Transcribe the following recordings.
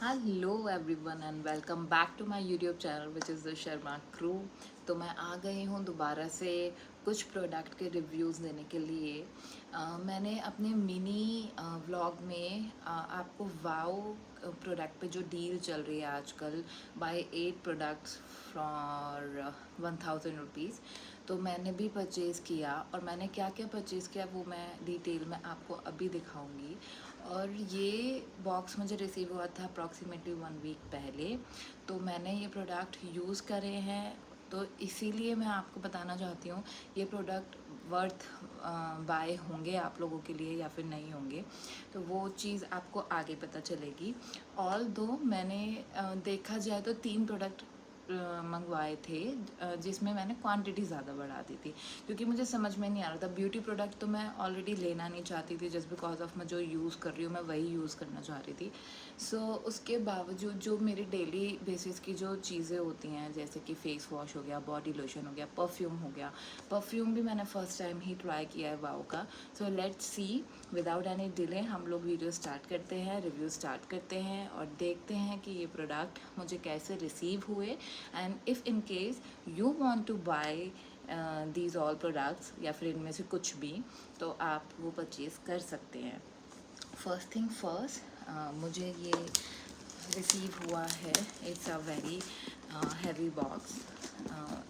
Hello everyone and welcome back to my YouTube channel which is the Sharma crew. तो मैं आ गई हूँ दोबारा से कुछ प्रोडक्ट के रिव्यूज़ देने के लिए। मैंने अपने मिनी व्लॉग में आपको वाओ प्रोडक्ट पे जो डील चल रही है आजकल, बाय 8 प्रोडक्ट्स फॉर 1000 रुपीज़, तो मैंने भी परचेज़ किया। और मैंने क्या क्या परचेज़ किया वो मैं डिटेल में आपको अभी दिखाऊंगी। और ये बॉक्स मुझे रिसीव हुआ था अप्रॉक्सीमेटली 1 वीक पहले। तो मैंने ये प्रोडक्ट यूज़ करे हैं, तो इसीलिए मैं आपको बताना चाहती हूँ ये प्रोडक्ट वर्थ बाय होंगे आप लोगों के लिए या फिर नहीं होंगे, तो वो चीज़ आपको आगे पता चलेगी। ऑल दो मैंने देखा जाए तो 3 प्रोडक्ट मंगवाए थे, जिसमें मैंने क्वांटिटी ज़्यादा बढ़ा दी थी, क्योंकि मुझे समझ में नहीं आ रहा था। ब्यूटी प्रोडक्ट तो मैं ऑलरेडी लेना नहीं चाहती थी, जस्ट बिकॉज ऑफ मैं जो यूज़ कर रही हूँ मैं वही यूज़ करना चाह रही थी। उसके बावजूद जो मेरी डेली बेसिस की जो चीज़ें होती हैं, जैसे कि फेस वॉश हो गया, बॉडी लोशन हो गया, परफ्यूम हो गया, परफ्यूम भी मैंने फ़र्स्ट टाइम ही ट्राई किया है वाओ का। So let's see, without any delay हम लोग वीडियो स्टार्ट करते हैं, रिव्यू स्टार्ट करते हैं और देखते हैं कि ये प्रोडक्ट मुझे कैसे रिसीव हुए। And if in case you want to buy these all products या फिर इनमें से कुछ भी, तो आप वो परचेज़ कर सकते हैं। फर्स्ट थिंग फर्स्ट, मुझे ये रिसीव हुआ है, it's a very heavy box.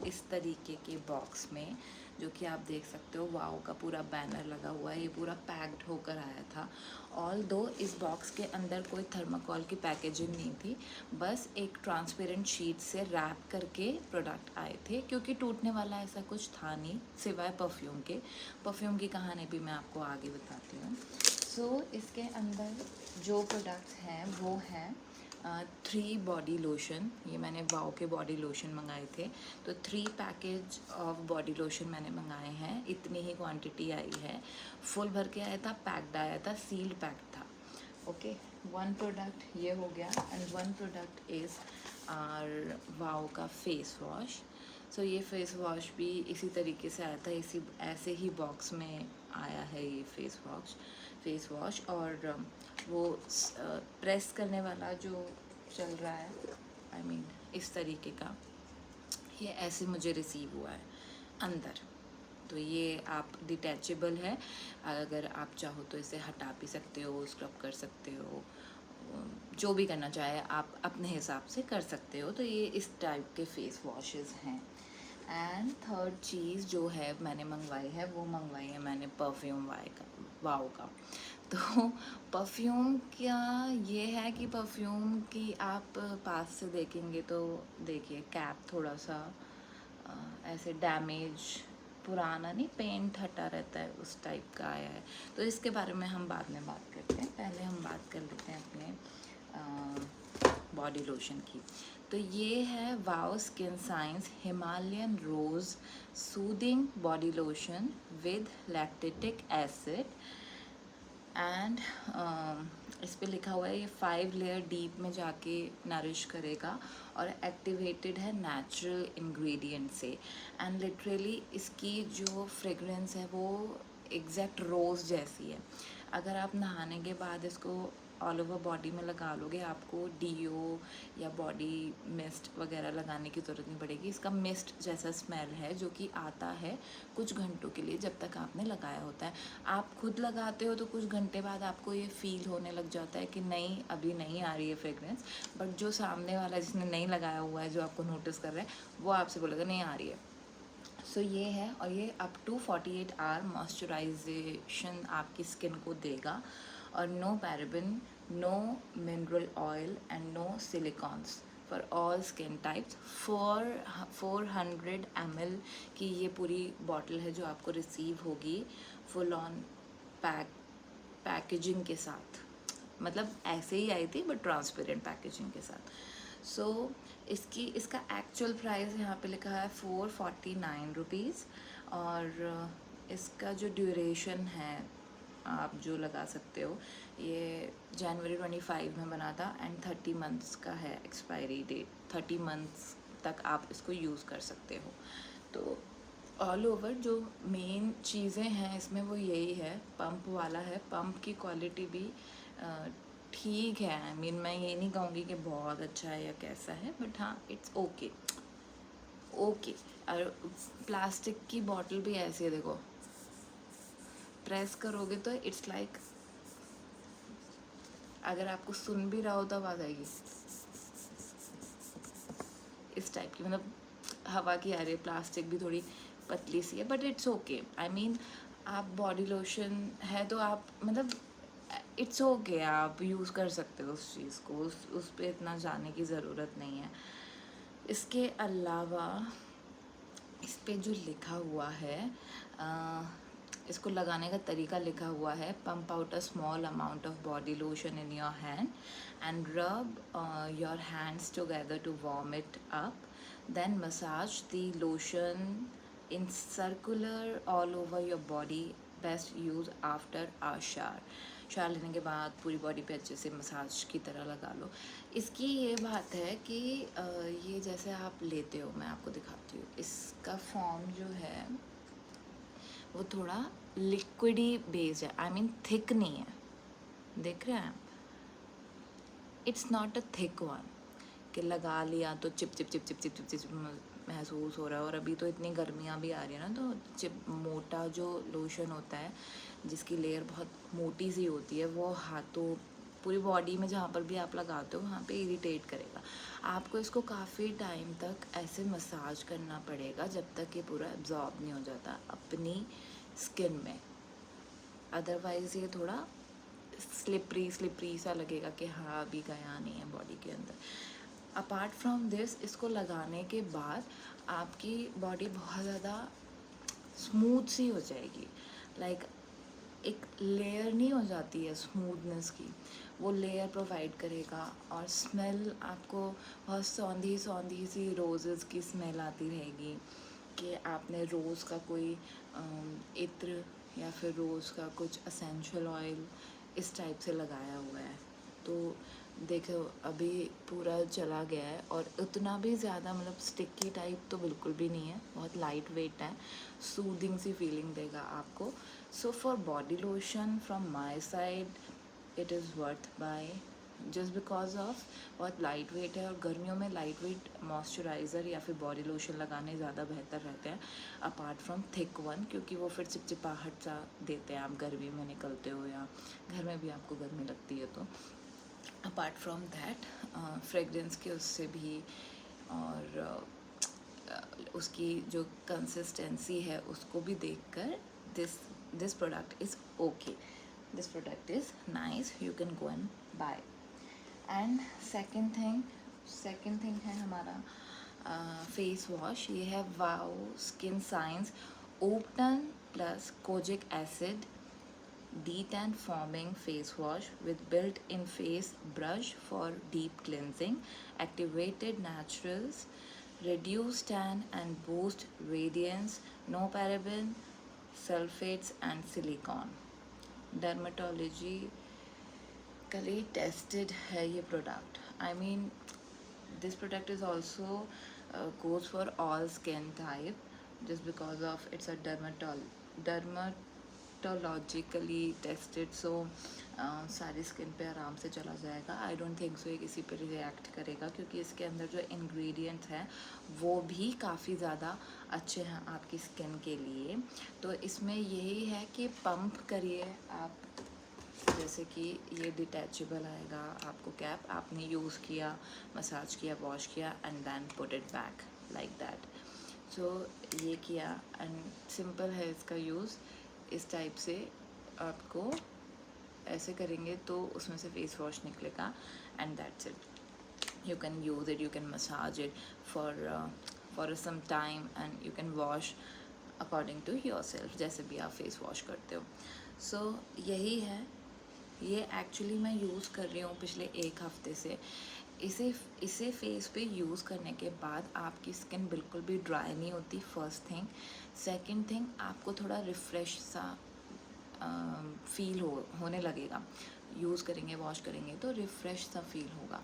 इस तरीके के बॉक्स में, जो कि आप देख सकते हो वाओ का पूरा बैनर लगा हुआ है, ये पूरा पैक्ड होकर आया था। ऑल दो इस बॉक्स के अंदर कोई थर्माकोल की पैकेजिंग नहीं थी, बस एक ट्रांसपेरेंट शीट से रैप करके प्रोडक्ट आए थे, क्योंकि टूटने वाला ऐसा कुछ था नहीं सिवाय परफ्यूम के। परफ्यूम की कहानी भी मैं आपको आगे बताती हूँ। इसके अंदर जो प्रोडक्ट्स हैं वो हैं 3 बॉडी लोशन। ये मैंने वाओ के बॉडी लोशन मंगाए थे, तो 3 पैकेज ऑफ बॉडी लोशन मैंने मंगाए हैं। इतनी ही क्वांटिटी आई है, फुल भर के आया था, पैक्ड आया था, सील्ड पैक्ड था। ओके, 1 प्रोडक्ट ये हो गया and 1 product is our wow का फेस वॉश। ये फेस वॉश भी इसी तरीके से आया था, इसी ऐसे ही बॉक्स में आया है ये फेस वॉश। और वो प्रेस करने वाला जो चल रहा है, आई मीन इस तरीके का, ये ऐसे मुझे रिसीव हुआ है अंदर। तो ये आप डिटैचेबल है, अगर आप चाहो तो इसे हटा भी सकते हो, स्क्रब कर सकते हो, जो भी करना चाहे आप अपने हिसाब से कर सकते हो। तो ये इस टाइप के फेस वॉशेस हैं। एंड थर्ड चीज़ जो है मैंने मंगवाई है, वो मंगवाई है मैंने परफ्यूम वाओ का। तो परफ्यूम क्या ये है कि परफ्यूम की आप पास से देखेंगे तो देखिए कैप थोड़ा सा ऐसे डैमेज, पुराना नहीं, पेंट हटा रहता है उस टाइप का आया है। तो इसके बारे में हम बाद में बात करते हैं, पहले हम बात कर लेते हैं अपने बॉडी लोशन की। तो ये है wow skin science Himalayan rose soothing body lotion with lactic acid. And इस पे लिखा हुआ है ये 5 लेयर डीप में जाके नरिश करेगा और एक्टिवेटेड है नेचुरल इंग्रेडिएंट से। एंड लिटरली इसकी जो फ्रेगरेंस है वो एग्जैक्ट रोज़ जैसी है। अगर आप नहाने के बाद इसको ऑल ओवर बॉडी में लगा लोगे, आपको डीओ या बॉडी मिस्ट वगैरह लगाने की ज़रूरत नहीं पड़ेगी। इसका मिस्ट जैसा स्मेल है जो कि आता है कुछ घंटों के लिए, जब तक आपने लगाया होता है। आप खुद लगाते हो तो कुछ घंटे बाद आपको ये फील होने लग जाता है कि नहीं अभी नहीं आ रही है फ्रेगरेंस, बट जो सामने वाला जिसने नहीं लगाया हुआ है, जो आपको नोटिस कर रहा है, वो आपसे बोलेगा नहीं आ रही है। ये है, और ये अप टू 48 आवर मॉइस्चराइजेशन आपकी स्किन को देगा। और no paraben, no mineral oil and no silicones for all skin types. 400 ml की ये पूरी बॉटल है जो आपको रिसीव होगी फुल ऑन पैकेजिंग के साथ। मतलब ऐसे ही आई थी बट ट्रांसपेरेंट पैकेजिंग के साथ। इसका एक्चुअल प्राइस यहाँ पे लिखा है 449 रुपीज़। और इसका जो ड्यूरेशन है आप जो लगा सकते हो, ये जनवरी 25 में बना था एंड 30 मंथ्स का है एक्सपायरी डेट। 30 मंथ्स तक आप इसको यूज़ कर सकते हो। तो ऑल ओवर जो मेन चीज़ें हैं इसमें वो यही है, पंप वाला है। पंप की क्वालिटी भी ठीक है। आई मीन मैं ये नहीं कहूँगी कि बहुत अच्छा है या कैसा है, बट हाँ इट्स ओके ओके। और प्लास्टिक की बॉटल भी ऐसी है, देखो प्रेस करोगे तो इट्स लाइक, अगर आपको सुन भी रहा हो तो आवाज़ आएगी इस टाइप की, मतलब हवा की आ रही है। प्लास्टिक भी थोड़ी पतली सी है, but it's okay. I mean आप बॉडी लोशन है तो आप मतलब इट्स ओके, आप यूज़ कर सकते हो उस चीज़ को, उस पर इतना जाने की ज़रूरत नहीं है। इसके अलावा इस पे जो लिखा हुआ है, इसको लगाने का तरीका लिखा हुआ है, pump out a small amount of body lotion in your hand and rub your hands together to warm it up, then massage the lotion in circular all over your body, best use after a shower लेने के बाद पूरी body पे अच्छे से massage की तरह लगा लो। इसकी ये बात है कि ये जैसे आप लेते हो, मैं आपको दिखाती हूँ, इसका फॉर्म जो है वो थोड़ा लिक्विडी बेस्ड है, आई मीन थिक नहीं है, देख रहे हैं आप, it's not a thick one कि लगा लिया तो chip chip chip chip chip chip chip महसूस हो रहा है। और अभी तो इतनी गर्मियाँ भी आ रही है ना, तो चिप मोटा जो लोशन होता है जिसकी लेयर बहुत मोटी सी होती है, वो हाथों पूरी बॉडी में जहाँ पर भी आप लगाते हो वहाँ पे इरिटेट करेगा। आपको इसको काफ़ी टाइम तक ऐसे मसाज करना पड़ेगा जब तक ये पूरा एब्जॉर्ब नहीं हो जाता अपनी स्किन में, अदरवाइज़ ये थोड़ा स्लिपरी सा लगेगा कि हाँ अभी गया नहीं है बॉडी के अंदर। अपार्ट फ्रॉम दिस, इसको लगाने के बाद आपकी बॉडी बहुत ज़्यादा स्मूथ सी हो जाएगी, लाइक एक लेयर नहीं हो जाती है स्मूथनेस की, वो लेयर प्रोवाइड करेगा। और स्मेल आपको बहुत सौंधी सौंधी सी रोज़ेस की स्मेल आती रहेगी कि आपने रोज़ का कोई इत्र या फिर रोज़ का कुछ असेंशियल ऑयल इस टाइप से लगाया हुआ है। तो देखो अभी पूरा चला गया है, और उतना भी ज़्यादा मतलब स्टिकी टाइप तो बिल्कुल भी नहीं है, बहुत लाइट वेट है, सूदिंग सी फीलिंग देगा आपको। So for body lotion from my side it is worth buy, just because of बहुत लाइट वेट है। और गर्मियों में लाइट वेट मॉइस्चराइज़र या फिर बॉडी लोशन लगाने ज़्यादा बेहतर रहते हैं अपार्ट फ्रॉम थिक वन, क्योंकि वो फिर चिपचिपाहट सा देते हैं आप गर्मी में निकलते हो या घर में भी आपको गर्मी लगती है तो। अपार्ट फ्रॉम दैट फ्रेगरेंस के उससे भी, और उसकी जो कंसिस्टेंसी है उसको भी देखकर this product is okay, this product is nice, you can go and buy. And second thing है हमारा फेस वॉश। ये है wow skin science open plus kojic acid detan forming face wash with built-in face brush for deep cleansing, activated naturals, reduce tan and boost radiance, no paraben, sulfates and silicone, dermatologically tested है ये product। I mean this product is also goes for all skin type just because of it's a dermatologically tested, so सारी skin पे आराम से चला जाएगा। I don't think so ये किसी पे रिएक्ट करेगा, क्योंकि इसके अंदर जो इंग्रेडिएंट्स हैं वो भी काफ़ी ज़्यादा अच्छे हैं आपकी स्किन के लिए। तो इसमें यही है कि पंप करिए आप, जैसे कि ये डिटैचेबल आएगा आपको कैप, आपने यूज़ किया, मसाज किया, वॉश किया and then put it back like that. So ये किया एंड सिंपल है इसका यूज़। इस टाइप से आपको ऐसे करेंगे तो उसमें से फेस वॉश निकलेगा and that's it. You can use it, you can massage it for some time and you can wash according to yourself, जैसे भी आप फेस वॉश करते हो। सो यही है, ये एक्चुअली मैं यूज़ कर रही हूँ पिछले एक हफ्ते से। इसे फेस पे यूज़ करने के बाद आपकी स्किन बिल्कुल भी ड्राई नहीं होती, फर्स्ट थिंग। सेकंड थिंग, आपको थोड़ा रिफ़्रेश सा फील होने लगेगा, यूज़ करेंगे वॉश करेंगे तो रिफ़्रेश सा फील होगा।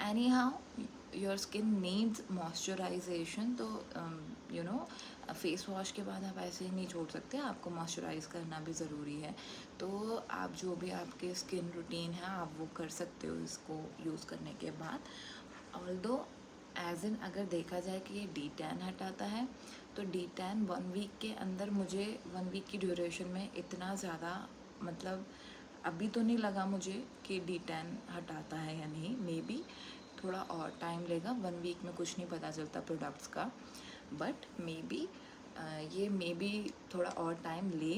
Any how your skin needs moisturisation, तो यू नो फेस वॉश के बाद आप ऐसे ही नहीं छोड़ सकते, आपको मॉइस्चराइज करना भी ज़रूरी है। तो आप जो भी आपके स्किन रूटीन है आप वो कर सकते हो इसको यूज़ करने के बाद। ऑल्दो एज इन अगर देखा जाए कि ये डी टैन हटाता है, तो डी टैन 1 वीक के अंदर, मुझे 1 वीक की ड्यूरेशन में इतना ज़्यादा मतलब अभी तो नहीं लगा मुझे कि डी टैन हटाता है या नहीं। मे बी थोड़ा और टाइम लेगा, 1 वीक में कुछ नहीं पता चलता प्रोडक्ट्स का, बट मे बी ये मे बी थोड़ा और टाइम ले,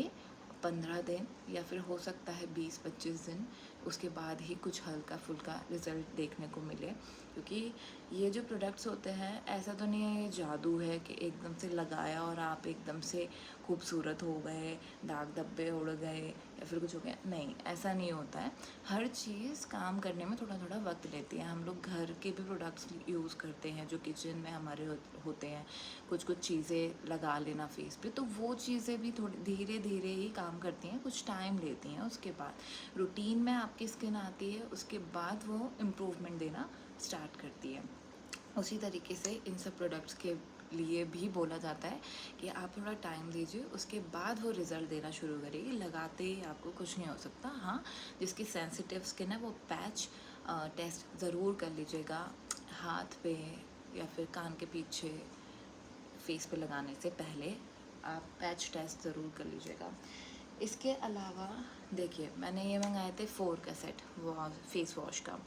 15 दिन या फिर हो सकता है 20-25 दिन, उसके बाद ही कुछ हल्का फुल्का रिज़ल्ट देखने को मिले। क्योंकि ये जो प्रोडक्ट्स होते हैं ऐसा तो नहीं है ये जादू है कि एकदम से लगाया और आप एकदम से खूबसूरत हो गए, दाग धब्बे उड़ गए या फिर कुछ हो गया, नहीं ऐसा नहीं होता है। हर चीज़ काम करने में थोड़ा थोड़ा वक्त लेती है। हम लोग घर के भी प्रोडक्ट्स यूज़ करते हैं जो किचन में हमारे होते हैं, कुछ कुछ चीज़ें लगा लेना फेस पे, तो वो चीज़ें भी थोड़ी धीरे धीरे ही काम करती हैं, कुछ टाइम लेती हैं। उसके बाद रूटीन में आपकी स्किन आती है, उसके बाद वो इम्प्रूवमेंट देना स्टार्ट करती है। उसी तरीके से इन सब प्रोडक्ट्स के लिए भी बोला जाता है कि आप थोड़ा टाइम दीजिए, उसके बाद वो रिज़ल्ट देना शुरू करेगी। लगाते ही आपको कुछ नहीं हो सकता। हाँ, जिसकी सेंसिटिव स्किन है वो पैच टेस्ट ज़रूर कर लीजिएगा, हाथ पे या फिर कान के पीछे फेस पे लगाने से पहले आप पैच टेस्ट ज़रूर कर लीजिएगा। इसके अलावा देखिए, मैंने ये मंगाए थे 4 का सेट फेस वॉश का,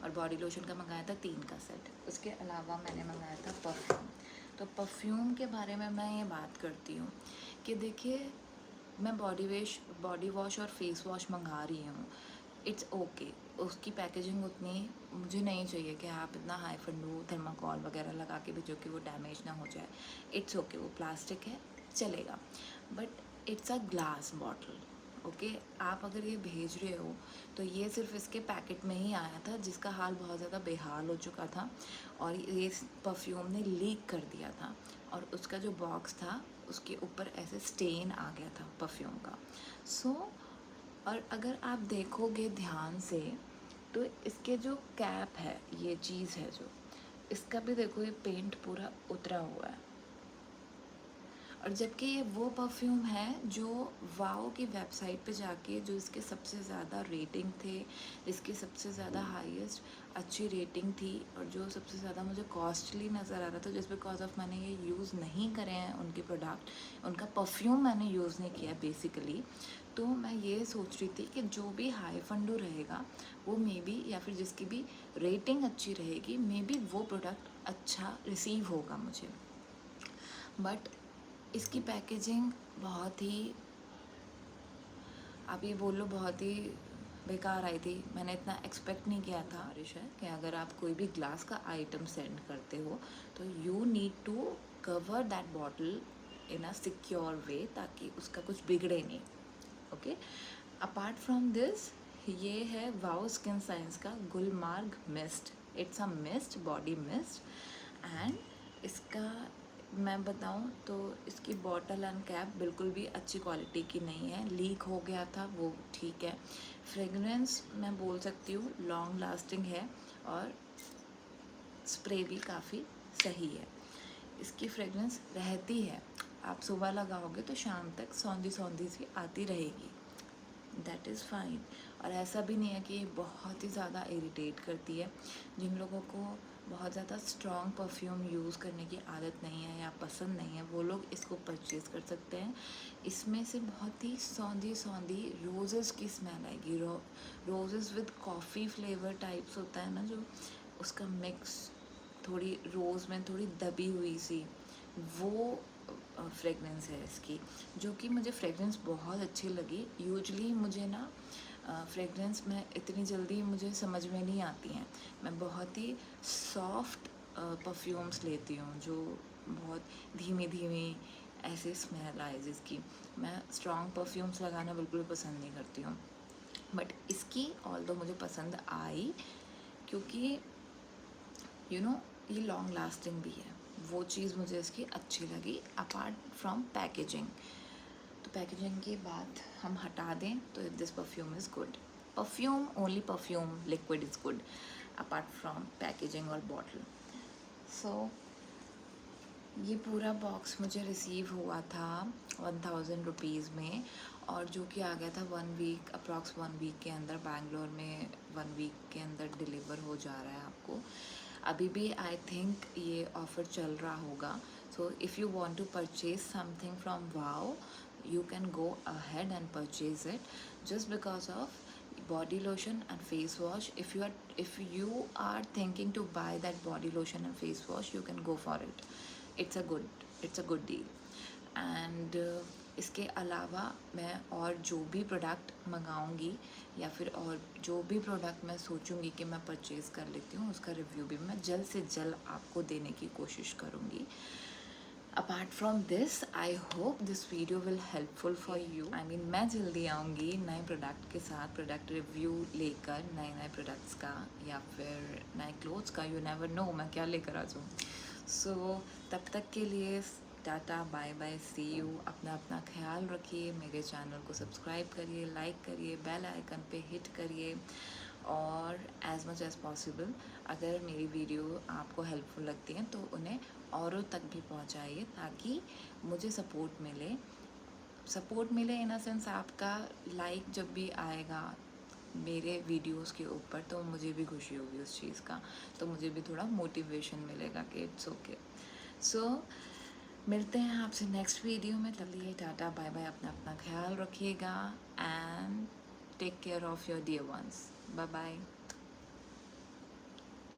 और बॉडी लोशन का मंगाया था 3 का सेट। उसके अलावा मैंने मंगाया था परफ्यूम। तो परफ्यूम के बारे में मैं ये बात करती हूँ कि देखिए, मैं बॉडी वॉश और फेस वॉश मंगा रही हूँ, इट्स ओके। उसकी पैकेजिंग उतनी मुझे नहीं चाहिए कि आप इतना हाई फंडू थर्माकोल वगैरह लगा के भेजो कि वो डैमेज ना हो जाए। इट्स ओके, वो प्लास्टिक है, चलेगा। But it's a glass bottle, okay. आप अगर ये भेज रहे हो तो ये सिर्फ इसके पैकेट में ही आया था, जिसका हाल बहुत ज़्यादा बेहाल हो चुका था, और ये परफ्यूम ने लीक कर दिया था, और उसका जो बॉक्स था उसके ऊपर ऐसे स्टेन आ गया था परफ्यूम का। और अगर आप देखोगे ध्यान से तो इसके जो कैप है, ये चीज़ है जो, इसका भी देखो ये पेंट पूरा उतरा हुआ है। और जबकि ये वो परफ्यूम है जो वाओ की वेबसाइट पे जाके, जो इसके सबसे ज़्यादा रेटिंग थे, इसकी सबसे ज़्यादा हाईएस्ट अच्छी रेटिंग थी, और जो सबसे ज़्यादा मुझे कॉस्टली नज़र आ रहा था, जिस बिकॉज ऑफ मैंने ये यूज़ नहीं करे हैं उनके प्रोडक्ट, उनका परफ्यूम मैंने यूज़ नहीं किया बेसिकली। तो मैं ये सोच रही थी कि जो भी हाई फंडू रहेगा वो मे बी, या फिर जिसकी भी रेटिंग अच्छी रहेगी, मे बी वो प्रोडक्ट अच्छा रिसीव होगा मुझे। बट इसकी पैकेजिंग बहुत ही, आप ये बोल लो, बहुत ही बेकार आई थी। मैंने इतना एक्सपेक्ट नहीं किया था। बारिश है कि अगर आप कोई भी ग्लास का आइटम सेंड करते हो तो you need to cover that bottle in a secure way, ताकि उसका कुछ बिगड़े नहीं, ओके। अपार्ट फ्रॉम दिस, ये है वाओ स्किन साइंस का Gulmarg mist. It's a mist, body mist, and इसका मैं बताऊं तो इसकी बॉटल एंड कैप बिल्कुल भी अच्छी क्वालिटी की नहीं है, लीक हो गया था वो, ठीक है। फ्रेगरेंस मैं बोल सकती हूँ लॉन्ग लास्टिंग है, और स्प्रे भी काफ़ी सही है। इसकी फ्रेगरेंस रहती है, आप सुबह लगाओगे तो शाम तक सौंधी सौंधी सी आती रहेगी, दैट इज़ फाइन। और ऐसा भी नहीं है कि ये बहुत ही ज़्यादा इरिटेट करती है। जिन लोगों को बहुत ज़्यादा स्ट्रॉन्ग परफ्यूम यूज़ करने की आदत नहीं है या पसंद नहीं है, वो लोग इसको परचेज़ कर सकते हैं। इसमें से बहुत ही सौंधी सौंधी रोज़ेस की स्मेल आएगी। Roses with coffee flavour types होता है ना जो, उसका मिक्स, थोड़ी रोज़ में थोड़ी दबी हुई सी, वो फ्रेगरेंस है इसकी, जो कि मुझे फ्रेगरेंस बहुत अच्छी लगी। यूजुअली मुझे ना फ्रेगरेंस में इतनी जल्दी मुझे समझ में नहीं आती हैं। मैं बहुत ही सॉफ्ट परफ्यूम्स लेती हूँ, जो बहुत धीमी धीमी ऐसे स्मेल आए जिसकी। मैं स्ट्रॉन्ग परफ्यूम्स लगाना बिल्कुल पसंद नहीं करती हूँ, बट इसकी ऑल्दो मुझे पसंद आई, क्योंकि यू नो ये लॉन्ग लास्टिंग भी है, वो चीज़ मुझे इसकी अच्छी लगी। अपार्ट फ्रॉम पैकेजिंग, तो पैकेजिंग की बात हम हटा दें तो this perfume is good. Perfume, only perfume liquid is good. Apart from packaging और बॉटल। सो ये पूरा बॉक्स मुझे रिसीव हुआ था 1000 रुपीज़ में, और जो कि आ गया था 1 वीक, अप्रॉक्स 1 वीक के अंदर। बैंगलोर में 1 वीक के अंदर डिलीवर हो जा रहा है आपको। अभी भी आई थिंक ये ऑफ़र चल रहा होगा। So if you want to purchase something from wow, you can go ahead and purchase it, just because of body lotion and face wash. If you are thinking to buy that body lotion and face wash, you can go for it. It's a good deal. And इसके अलावा मैं और जो भी product मंगाऊंगी, या फिर और जो भी प्रोडक्ट मैं सोचूंगी कि मैं परचेज़ कर लेती हूँ, उसका रिव्यू भी मैं जल्द से जल्द आपको देने की कोशिश करूँगी। Apart from this, I hope this video will helpful for you. I mean, मैं जल्दी आऊँगी नए प्रोडक्ट के साथ, प्रोडक्ट रिव्यू लेकर, नए नए प्रोडक्ट्स का या फिर नए क्लोथ्स का। यू नेवर नो मैं क्या लेकर आ जाऊँ। सो तब तक के लिए tata, bye bye, see you. अपना अपना ख्याल रखिए। मेरे चैनल को सब्सक्राइब करिए, लाइक करिए, बेल आइकन पे हिट करिए, और एज़ मच एज़ पॉसिबल अगर मेरी वीडियो आपको हेल्पफुल लगती हैं तो उन्हें औरों तक भी पहुंचाइए, ताकि मुझे सपोर्ट मिले इन अ सेंस। आपका लाइक जब भी आएगा मेरे वीडियोस के ऊपर, तो मुझे भी खुशी होगी उस चीज़ का, तो मुझे भी थोड़ा मोटिवेशन मिलेगा कि इट्स ओके। सो मिलते हैं आपसे नेक्स्ट वीडियो में। तब लिए टाटा, बाय बाय। अपना अपना ख्याल रखिएगा and take care of your dear ones. Bye bye.